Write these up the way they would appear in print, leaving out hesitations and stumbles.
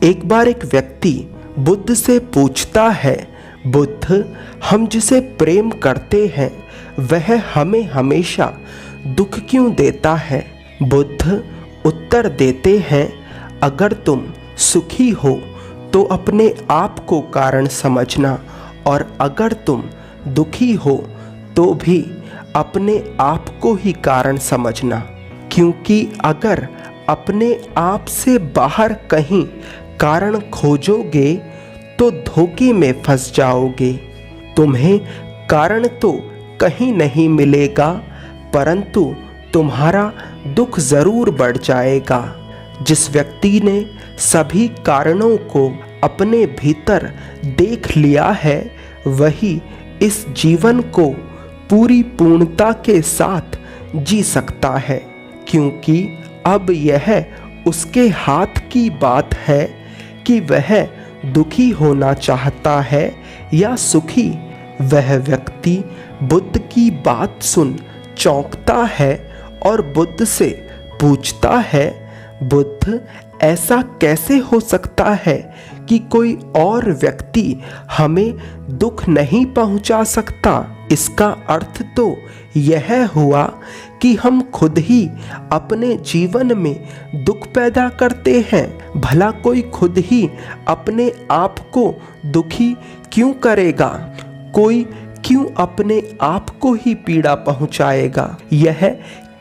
एक बार एक व्यक्ति बुद्ध से पूछता है, बुद्ध, हम जिसे प्रेम करते हैं वह हमें हमेशा दुख क्यों देता है? बुद्ध उत्तर देते हैं, अगर तुम सुखी हो तो अपने आप को कारण समझना, और अगर तुम दुखी हो तो भी अपने आप को ही कारण समझना, क्योंकि अगर अपने आप से बाहर कहीं कारण खोजोगे तो धोखे में फंस जाओगे। तुम्हें कारण तो कहीं नहीं मिलेगा, परंतु तुम्हारा दुख जरूर बढ़ जाएगा। जिस व्यक्ति ने सभी कारणों को अपने भीतर देख लिया है वही इस जीवन को पूरी पूर्णता के साथ जी सकता है, क्योंकि अब यह उसके हाथ की बात है कि वह दुखी होना चाहता है या सुखी। वह व्यक्ति बुद्ध की बात सुन चौंकता है और बुद्ध से पूछता है, बुद्ध, ऐसा कैसे हो सकता है कि कोई और व्यक्ति हमें दुख नहीं पहुंचा सकता? इसका अर्थ तो यह हुआ कि हम खुद ही अपने जीवन में दुख पैदा करते हैं। भला कोई खुद ही अपने आप को दुखी क्यों करेगा? कोई क्यों अपने आप को ही पीड़ा पहुंचाएगा? यह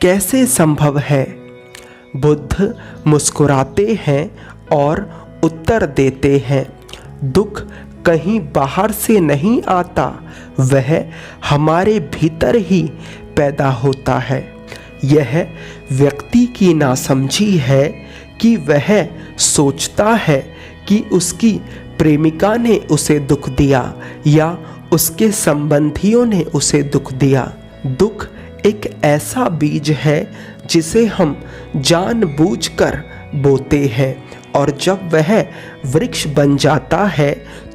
कैसे संभव है? बुद्ध मुस्कुराते हैं और उत्तर देते हैं, दुख कहीं बाहर से नहीं आता, वह हमारे भीतर ही पैदा होता है। यह व्यक्ति की नासमझी है कि वह सोचता है कि उसकी प्रेमिका ने उसे दुख दिया या उसके संबंधियों ने उसे दुख दिया। दुख एक ऐसा बीज है जिसे हम जानबूझकर बोते हैं, और जब वह वृक्ष बन जाता है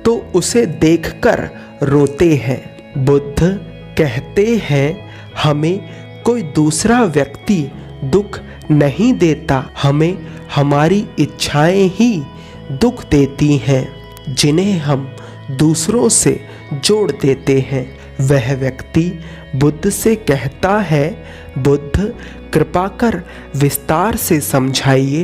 तो उसे देखकर रोते हैं। बुद्ध कहते हैं, हमें कोई दूसरा व्यक्ति दुख नहीं देता, हमें हमारी इच्छाएं ही दुख देती हैं, जिन्हें हम दूसरों से जोड़ देते हैं। वह व्यक्ति बुद्ध से कहता है, बुद्ध, कृपा कर विस्तार से समझाइए।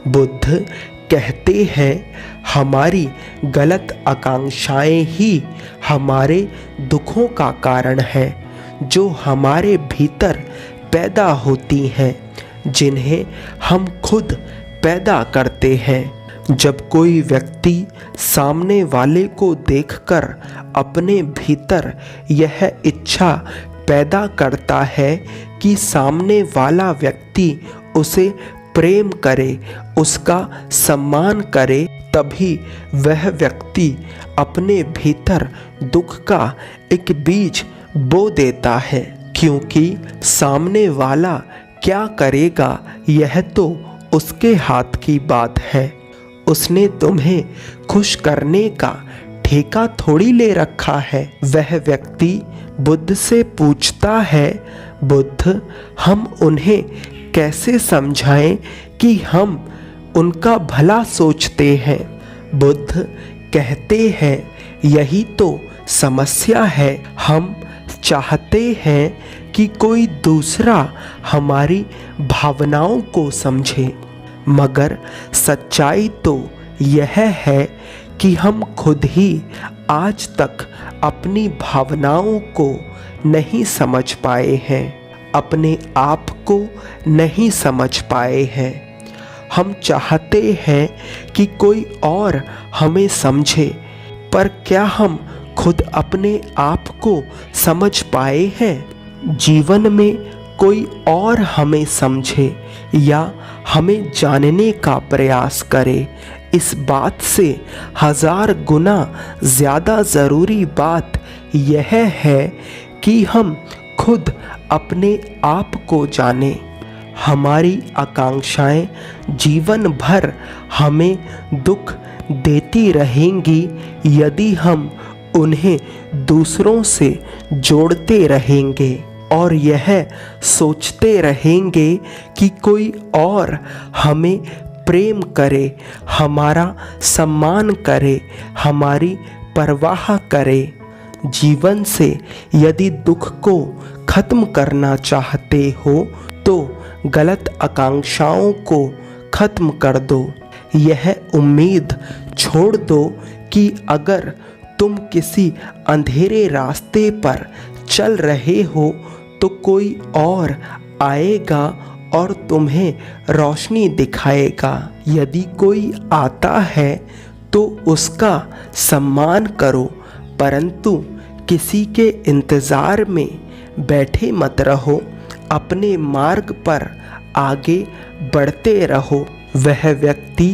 बुद्ध कहते हैं, हमारी गलत आकांक्षाएं ही हमारे दुखों का कारण है, जो हमारे भीतर पैदा होती हैं, जिन्हें हम खुद पैदा करते हैं। जब कोई व्यक्ति सामने वाले को देखकर अपने भीतर यह इच्छा पैदा करता है कि सामने वाला व्यक्ति उसे प्रेम करे, उसका सम्मान करे, तभी वह व्यक्ति अपने भीतर दुख का एक बीज बो देता है, क्योंकि सामने वाला क्या करेगा यह तो उसके हाथ की बात है। उसने तुम्हें खुश करने का ठेका थोड़ी ले रखा है। वह व्यक्ति बुद्ध से पूछता है, बुद्ध, हम उन्हें कैसे समझाएं कि हम उनका भला सोचते हैं? बुद्ध कहते हैं, यही तो समस्या है। हम चाहते हैं कि कोई दूसरा हमारी भावनाओं को समझे, मगर सच्चाई तो यह है कि हम खुद ही आज तक अपनी भावनाओं को नहीं समझ पाए हैं, अपने आप को नहीं समझ पाए हैं। हम चाहते हैं कि कोई और हमें समझे, पर क्या हम खुद अपने आप को समझ पाए हैं? जीवन में कोई और हमें समझे या हमें जानने का प्रयास करे, इस बात से 1000 गुना ज़्यादा ज़रूरी बात यह है कि हम खुद अपने आप को जानें। हमारी आकांक्षाएं जीवन भर हमें दुख देती रहेंगी यदि हम उन्हें दूसरों से जोड़ते रहेंगे और यह सोचते रहेंगे कि कोई और हमें प्रेम करे, हमारा सम्मान करे, हमारी परवाह करे। जीवन से यदि दुख को खत्म करना चाहते हो तो गलत आकांक्षाओं को खत्म कर दो। यह उम्मीद छोड़ दो कि अगर तुम किसी अंधेरे रास्ते पर चल रहे हो तो कोई और आएगा और तुम्हें रोशनी दिखाएगा। यदि कोई आता है तो उसका सम्मान करो, परंतु किसी के इंतज़ार में बैठे मत रहो। अपने मार्ग पर आगे बढ़ते रहो। वह व्यक्ति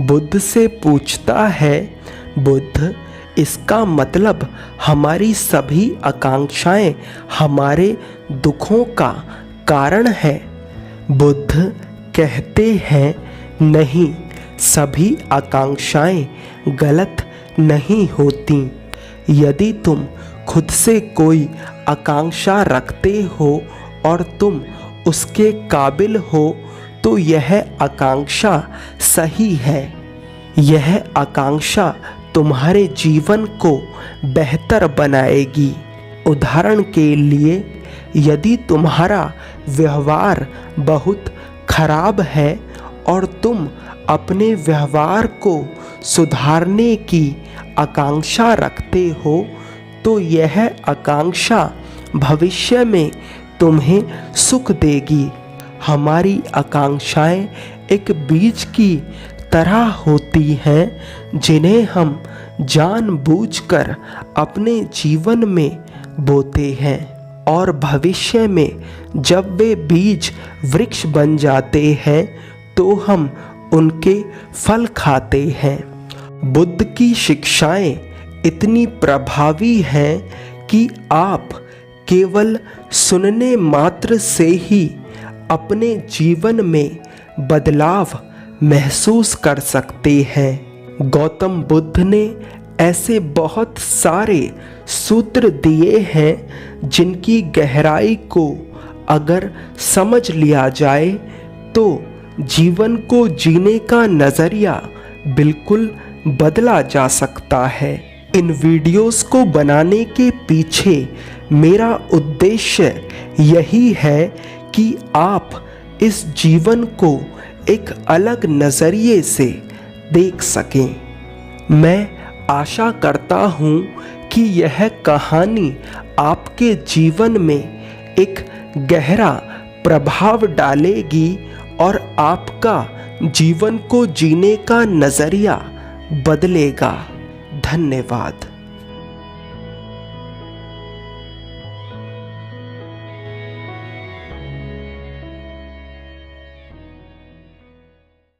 बुद्ध से पूछता है, बुद्ध, इसका मतलब हमारी सभी आकांक्षाएं हमारे दुखों का कारण है? बुद्ध कहते हैं, नहीं, सभी आकांक्षाएं गलत नहीं होती। यदि तुम खुद से कोई आकांक्षा रखते हो और तुम उसके काबिल हो तो यह आकांक्षा सही है। यह आकांक्षा तुम्हारे जीवन को बेहतर बनाएगी। उदाहरण के लिए, यदि तुम्हारा व्यवहार बहुत खराब है और तुम अपने व्यवहार को सुधारने की आकांक्षा रखते हो तो यह आकांक्षा भविष्य में तुम्हें सुख देगी। हमारी आकांक्षाएं एक बीज की तरह होती हैं जिन्हें हम जानबूझकर अपने जीवन में बोते हैं और भविष्य में जब वे बीज वृक्ष बन जाते हैं तो हम उनके फल खाते हैं। बुद्ध की शिक्षाएं इतनी प्रभावी हैं कि आप केवल सुनने मात्र से ही अपने जीवन में बदलाव महसूस कर सकते हैं। गौतम बुद्ध ने ऐसे बहुत सारे सूत्र दिए हैं जिनकी गहराई को अगर समझ लिया जाए तो जीवन को जीने का नज़रिया बिल्कुल बदला जा सकता है। इन वीडियोस को बनाने के पीछे मेरा उद्देश्य यही है कि आप इस जीवन को एक अलग नज़रिए से देख सकें। मैं आशा करता हूँ कि यह कहानी आपके जीवन में एक गहरा प्रभाव डालेगी और आपका जीवन को जीने का नज़रिया बदलेगा। धन्यवाद।